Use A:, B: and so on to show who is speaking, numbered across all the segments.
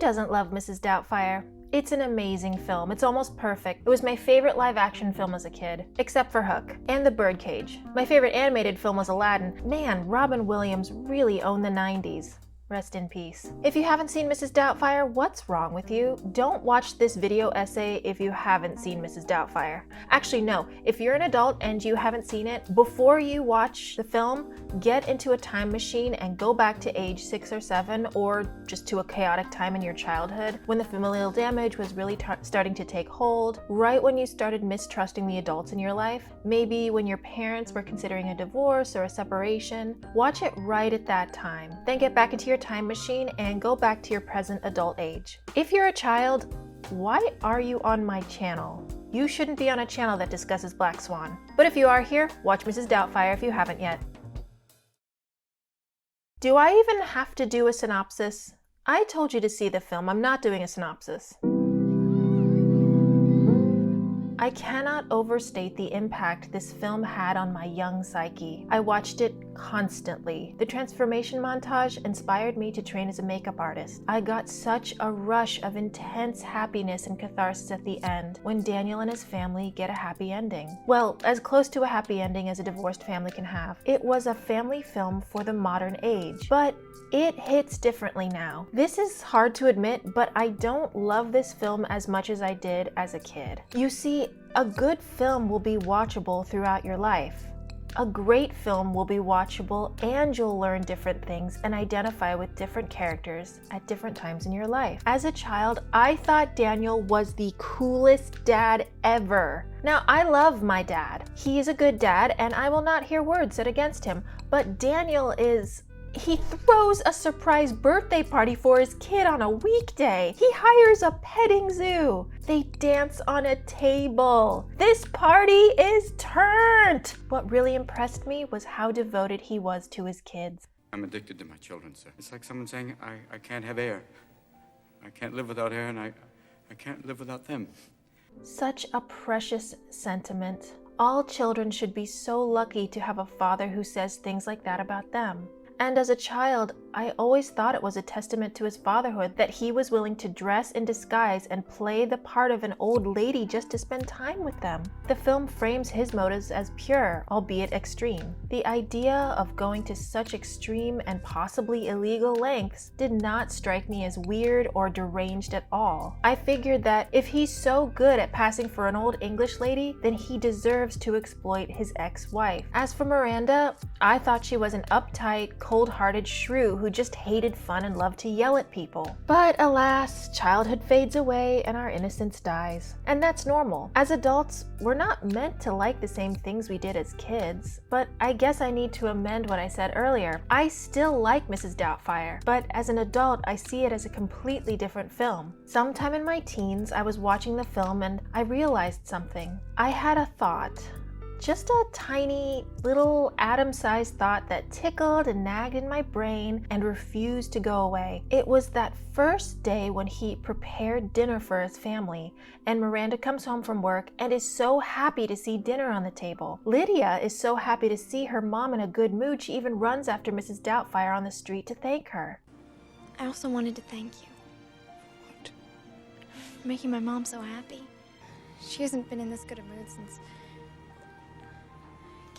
A: doesn't love Mrs. Doubtfire? It's an amazing film. It's almost perfect. It was my favorite live-action film as a kid, except for Hook and The Birdcage. My favorite animated film was Aladdin. Man, Robin Williams really owned the 90s. Rest in peace. If you haven't seen Mrs. Doubtfire, what's wrong with you? Don't watch this video essay if you haven't seen Mrs. Doubtfire. Actually, no. If you're an adult and you haven't seen it, before you watch the film, get into a time machine and go back to age 6 or 7, or just to a chaotic time in your childhood when the familial damage was really starting to take hold, right when you started mistrusting the adults in your life, maybe when your parents were considering a divorce or a separation. Watch it right at that time. Then get back into your time machine and go back to your present adult age. If you're a child, why are you on my channel? You shouldn't be on a channel that discusses Black Swan. But if you are here, watch Mrs. Doubtfire if you haven't yet. Do I even have to do a synopsis? I told you to see the film. I'm not doing a synopsis. I cannot overstate the impact this film had on my young psyche. I watched it constantly. The transformation montage inspired me to train as a makeup artist. I got such a rush of intense happiness and catharsis at the end when Daniel and his family get a happy ending. Well, as close to a happy ending as a divorced family can have. It was a family film for the modern age, but it hits differently now. This is hard to admit, but I don't love this film as much as I did as a kid. You see, a good film will be watchable throughout your life. A great film will be watchable and you'll learn different things and identify with different characters at different times in your life. As a child, I thought Daniel was the coolest dad ever. Now, I love my dad. He is a good dad and I will not hear words said against him, but Daniel is... He throws a surprise birthday party for his kid on a weekday. He hires a petting zoo. They dance on a table. This party is turned. What really impressed me was how devoted he was to his kids.
B: I'm addicted to my children, sir. It's like someone saying, I can't have air. I can't live without air, and I can't live without them.
A: Such a precious sentiment. All children should be so lucky to have a father who says things like that about them. And as a child, I always thought it was a testament to his fatherhood that he was willing to dress in disguise and play the part of an old lady just to spend time with them. The film frames his motives as pure, albeit extreme. The idea of going to such extreme and possibly illegal lengths did not strike me as weird or deranged at all. I figured that if he's so good at passing for an old English lady, then he deserves to exploit his ex-wife. As for Miranda, I thought she was an uptight, cold-hearted shrew who just hated fun and loved to yell at people. But alas, childhood fades away and our innocence dies. And that's normal. As adults, we're not meant to like the same things we did as kids. But I guess I need to amend what I said earlier. I still like Mrs. Doubtfire, but as an adult, I see it as a completely different film. Sometime in my teens, I was watching the film and I realized something. I had a thought. Just a tiny little atom-sized thought that tickled and nagged in my brain and refused to go away. It was that first day when he prepared dinner for his family and Miranda comes home from work and is so happy to see dinner on the table. Lydia is so happy to see her mom in a good mood she even runs after Mrs. Doubtfire on the street to thank her.
C: I also wanted to thank you.
B: What?
C: For making my mom so happy. She hasn't been in this good a mood since...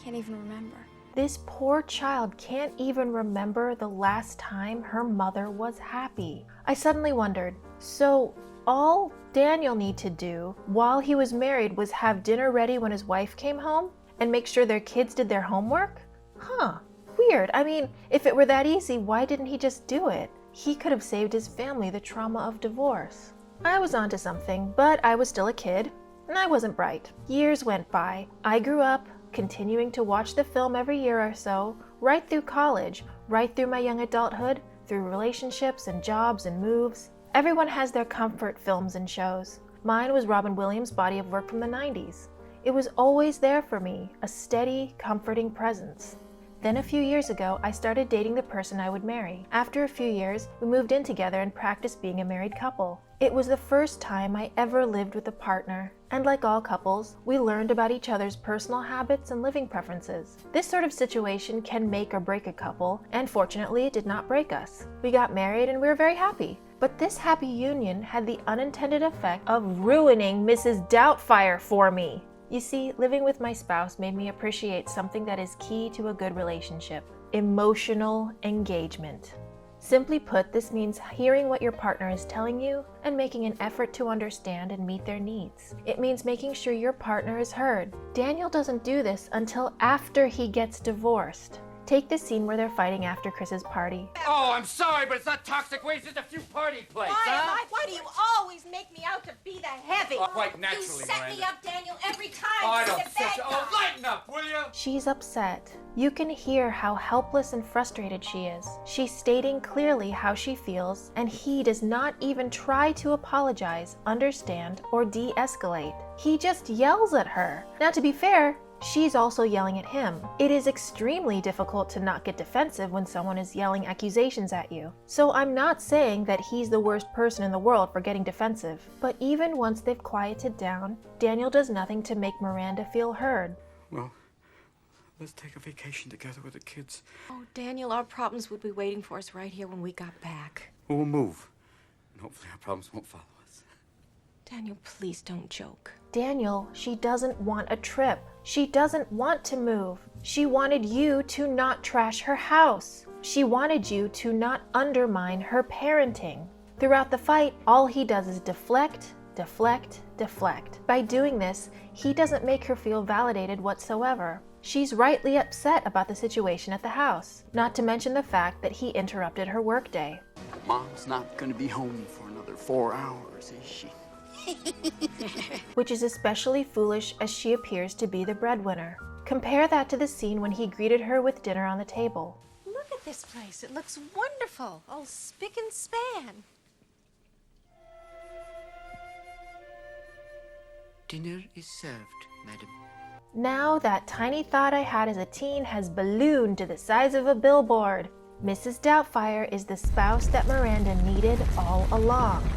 C: can't even remember.
A: This poor child can't even remember the last time her mother was happy. I suddenly wondered, so all Daniel needed to do while he was married was have dinner ready when his wife came home and make sure their kids did their homework? Huh, weird. I mean, if it were that easy, why didn't he just do it? He could have saved his family the trauma of divorce. I was onto something, but I was still a kid, and I wasn't bright. Years went by. I grew up, continuing to watch the film every year or so, right through college, right through my young adulthood, through relationships and jobs and moves. Everyone has their comfort films and shows. Mine was Robin Williams' body of work from the 90s. It was always there for me, a steady, comforting presence. Then a few years ago, I started dating the person I would marry. After a few years, we moved in together and practiced being a married couple. It was the first time I ever lived with a partner. And like all couples, we learned about each other's personal habits and living preferences. This sort of situation can make or break a couple, and fortunately it did not break us. We got married and we were very happy. But this happy union had the unintended effect of ruining Mrs. Doubtfire for me. You see, living with my spouse made me appreciate something that is key to a good relationship: emotional engagement. Simply put, this means hearing what your partner is telling you and making an effort to understand and meet their needs. It means making sure your partner is heard. Daniel doesn't do this until after he gets divorced. Take the scene where they're fighting after Chris's party.
D: Oh, I'm sorry, but it's not toxic waste, it's a few party plates,
E: Why do you always make me out to be the heavy?
D: Quite naturally,
E: You set me
D: Miranda.
E: up, Daniel, every time.
D: Oh, I
E: You're
D: don't
E: the
D: set
E: bad
D: you.
E: guy.
D: Oh, lighten up, will you?
A: She's upset. You can hear how helpless and frustrated she is. She's stating clearly how she feels, and he does not even try to apologize, understand, or de-escalate. He just yells at her. Now, to be fair, she's also yelling at him. It is extremely difficult to not get defensive when someone is yelling accusations at you. So I'm not saying that he's the worst person in the world for getting defensive. But even once they've quieted down, Daniel does nothing to make Miranda feel heard.
B: Well, let's take a vacation together with the kids.
E: Oh, Daniel, our problems would be waiting for us right here when we got back.
B: We'll move. And hopefully our problems won't follow us.
E: Daniel, please don't joke.
A: Daniel, she doesn't want a trip. She doesn't want to move. She wanted you to not trash her house. She wanted you to not undermine her parenting. Throughout the fight, all he does is deflect, deflect, deflect. By doing this, he doesn't make her feel validated whatsoever. She's rightly upset about the situation at the house, not to mention the fact that he interrupted her workday.
F: Mom's not gonna be home for another 4 hours, is she?
A: Which is especially foolish as she appears to be the breadwinner. Compare that to the scene when he greeted her with dinner on the table.
E: Look at this place. It looks wonderful. All spick and span.
F: Dinner is served, madam.
A: Now that tiny thought I had as a teen has ballooned to the size of a billboard. Mrs. Doubtfire is the spouse that Miranda needed all along.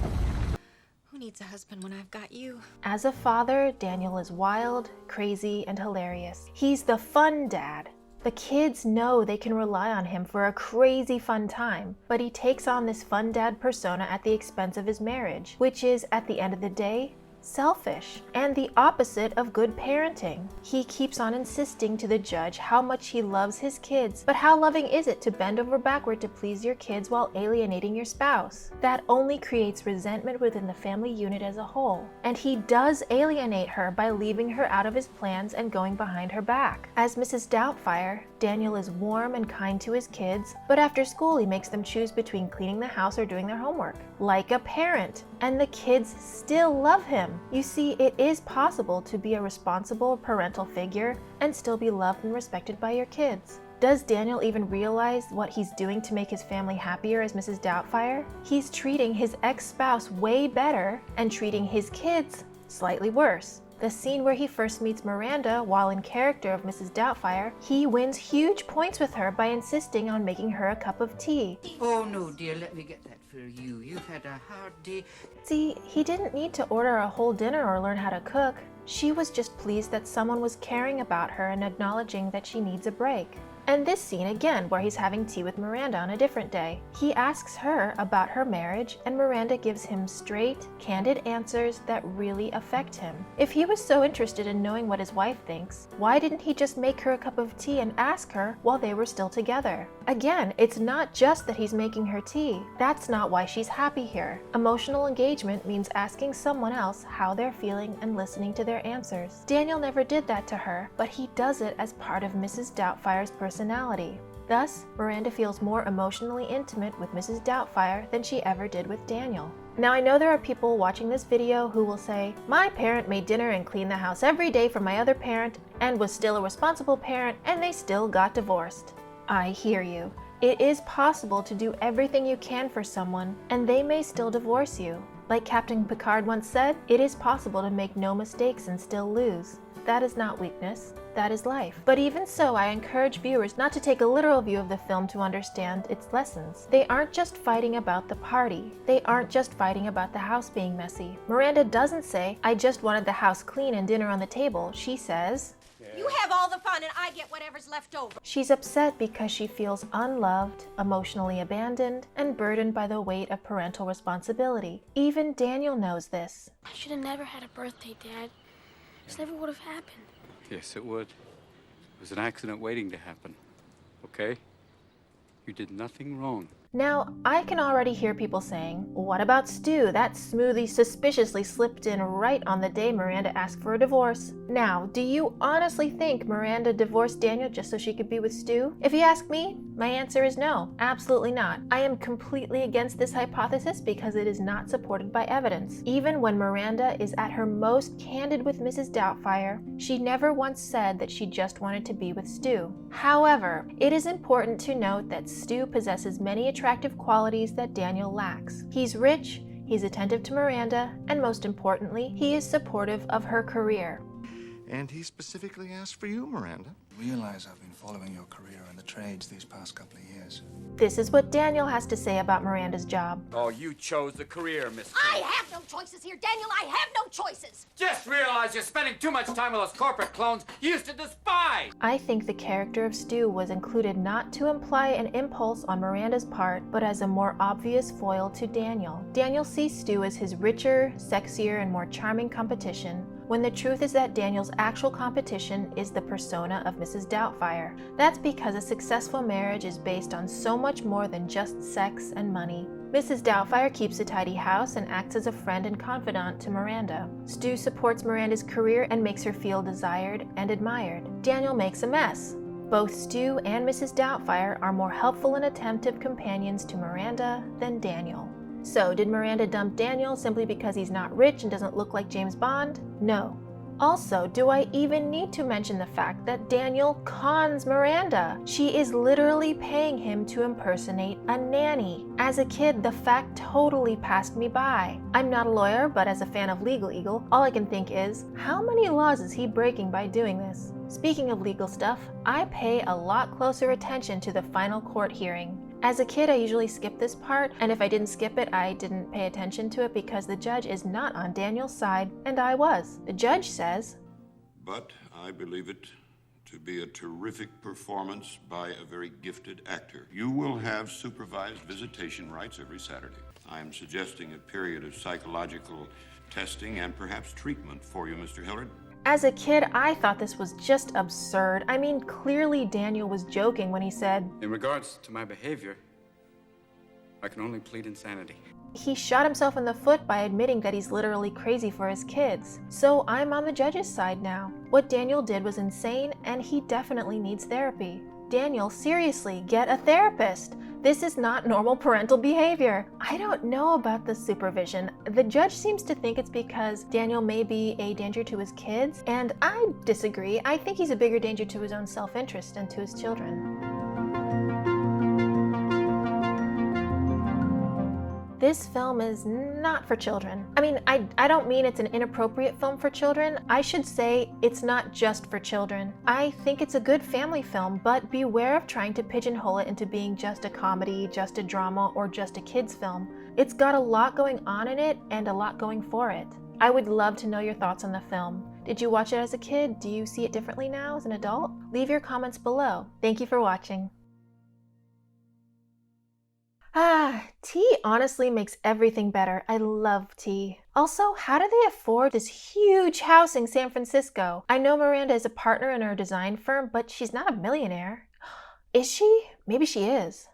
E: Who needs a husband when I've got you?
A: As a father, Daniel is wild, crazy, and hilarious. He's the fun dad. The kids know they can rely on him for a crazy fun time, but he takes on this fun dad persona at the expense of his marriage, which is, at the end of the day, selfish and the opposite of good parenting. He keeps on insisting to the judge how much he loves his kids, but how loving is it to bend over backward to please your kids while alienating your spouse? That only creates resentment within the family unit as a whole. And he does alienate her by leaving her out of his plans and going behind her back. As Mrs. Doubtfire, Daniel is warm and kind to his kids, but after school he makes them choose between cleaning the house or doing their homework, like a parent, and the kids still love him. You see, it is possible to be a responsible parental figure and still be loved and respected by your kids. Does Daniel even realize what he's doing to make his family happier as Mrs. Doubtfire? He's treating his ex-spouse way better and treating his kids slightly worse. The scene where he first meets Miranda while in character of Mrs. Doubtfire, he wins huge points with her by insisting on making her a cup of tea.
G: Oh, no, dear, let me get that for you. You've had a hard day.
A: See, he didn't need to order a whole dinner or learn how to cook. She was just pleased that someone was caring about her and acknowledging that she needs a break. And this scene again, where he's having tea with Miranda on a different day. He asks her about her marriage, and Miranda gives him straight, candid answers that really affect him. If he was so interested in knowing what his wife thinks, why didn't he just make her a cup of tea and ask her while they were still together? Again, it's not just that he's making her tea. That's not why she's happy here. Emotional engagement means asking someone else how they're feeling and listening to their answers. Daniel never did that to her, but he does it as part of Mrs. Doubtfire's personality. Thus, Miranda feels more emotionally intimate with Mrs. Doubtfire than she ever did with Daniel. Now, I know there are people watching this video who will say, my parent made dinner and cleaned the house every day for my other parent and was still a responsible parent and they still got divorced. I hear you. It is possible to do everything you can for someone and they may still divorce you. Like Captain Picard once said, it is possible to make no mistakes and still lose. That is not weakness, that is life. But even so, I encourage viewers not to take a literal view of the film to understand its lessons. They aren't just fighting about the party. They aren't just fighting about the house being messy. Miranda doesn't say, I just wanted the house clean and dinner on the table. She says,
E: You have all the fun and I get whatever's left over.
A: She's upset because she feels unloved, emotionally abandoned, and burdened by the weight of parental responsibility. Even Daniel knows this.
H: I should have never had a birthday, Dad. This never would have happened.
B: Yes, it would. It was an accident waiting to happen. Okay? You did nothing wrong.
A: Now, I can already hear people saying, what about Stu? That smoothie suspiciously slipped in right on the day Miranda asked for a divorce. Now, do you honestly think Miranda divorced Daniel just so she could be with Stu? If you ask me, my answer is no, absolutely not. I am completely against this hypothesis because it is not supported by evidence. Even when Miranda is at her most candid with Mrs. Doubtfire, she never once said that she just wanted to be with Stu. However, it is important to note that Stu possesses many attractive qualities that Daniel lacks. He's rich, he's attentive to Miranda, and most importantly, he is supportive of her career.
I: And he specifically asked for you, Miranda. Realize I've been following your career in the trades these past couple of years.
A: This is what Daniel has to say about Miranda's job.
D: Oh, you chose the career, Miss
E: I have no choices here, Daniel. I have no choices.
D: Just realize you're spending too much time with those corporate clones you used to despise.
A: I think the character of Stu was included not to imply an impulse on Miranda's part, but as a more obvious foil to Daniel. Daniel sees Stu as his richer, sexier, and more charming competition, when the truth is that Daniel's actual competition is the persona of Mrs. Doubtfire. That's because a successful marriage is based on so much more than just sex and money. Mrs. Doubtfire keeps a tidy house and acts as a friend and confidant to Miranda. Stu supports Miranda's career and makes her feel desired and admired. Daniel makes a mess. Both Stu and Mrs. Doubtfire are more helpful and attentive companions to Miranda than Daniel. So, did Miranda dump Daniel simply because he's not rich and doesn't look like James Bond? No. Also, do I even need to mention the fact that Daniel cons Miranda? She is literally paying him to impersonate a nanny. As a kid, the fact totally passed me by. I'm not a lawyer, but as a fan of Legal Eagle, all I can think is, how many laws is he breaking by doing this? Speaking of legal stuff, I pay a lot closer attention to the final court hearing. As a kid, I usually skip this part, and if I didn't skip it, I didn't pay attention to it because the judge is not on Daniel's side, and I was. The judge says,
J: "But I believe it to be a terrific performance by a very gifted actor. You will have supervised visitation rights every Saturday. I am suggesting a period of psychological testing and perhaps treatment for you, Mr. Hillard."
A: As a kid, I thought this was just absurd. I mean, clearly Daniel was joking when he said,
B: In regards to my behavior, I can only plead insanity.
A: He shot himself in the foot by admitting that he's literally crazy for his kids. So I'm on the judge's side now. What Daniel did was insane, and he definitely needs therapy. Daniel, seriously, get a therapist. This is not normal parental behavior. I don't know about the supervision. The judge seems to think it's because Daniel may be a danger to his kids, and I disagree. I think he's a bigger danger to his own self-interest and to his children. This film is not for children. I mean, I don't mean it's an inappropriate film for children. I should say it's not just for children. I think it's a good family film, but beware of trying to pigeonhole it into being just a comedy, just a drama, or just a kids film. It's got a lot going on in it and a lot going for it. I would love to know your thoughts on the film. Did you watch it as a kid? Do you see it differently now as an adult? Leave your comments below. Thank you for watching. Tea honestly makes everything better. I love tea. Also, how do they afford this huge house in San Francisco? I know Miranda is a partner in her design firm, but she's not a millionaire. Is she? Maybe she is.